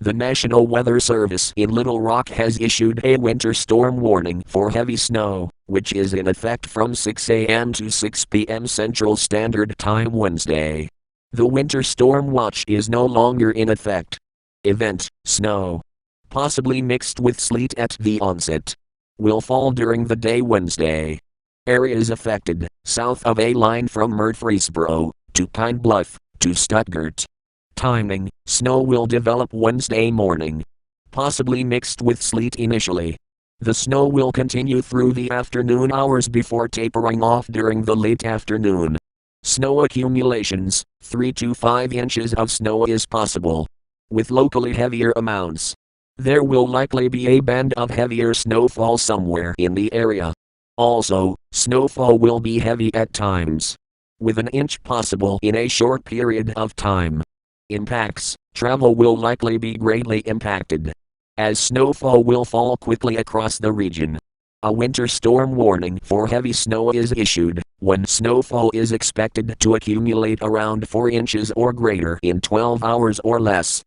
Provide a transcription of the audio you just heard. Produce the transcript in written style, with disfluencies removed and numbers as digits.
The National Weather Service in Little Rock has issued a winter storm warning for heavy snow, which is in effect from 6 a.m. to 6 p.m. Central Standard Time Wednesday. The winter storm watch is no longer in effect. Event: snow, possibly mixed with sleet at the onset, will fall during the day Wednesday. Areas affected: south of a line from Murfreesboro to Pine Bluff to Stuttgart. Timing: snow will develop Wednesday morning, possibly mixed with sleet initially. The snow will continue through the afternoon hours before tapering off during the late afternoon. Snow accumulations: 3 to 5 inches of snow is possible, with locally heavier amounts. There will likely be a band of heavier snowfall somewhere in the area. Also, snowfall will be heavy at times, with an inch possible in a short period of time. Impacts: travel will likely be greatly impacted, as snowfall will fall quickly across the region. A winter storm warning for heavy snow is issued when snowfall is expected to accumulate around 4 inches or greater in 12 hours or less.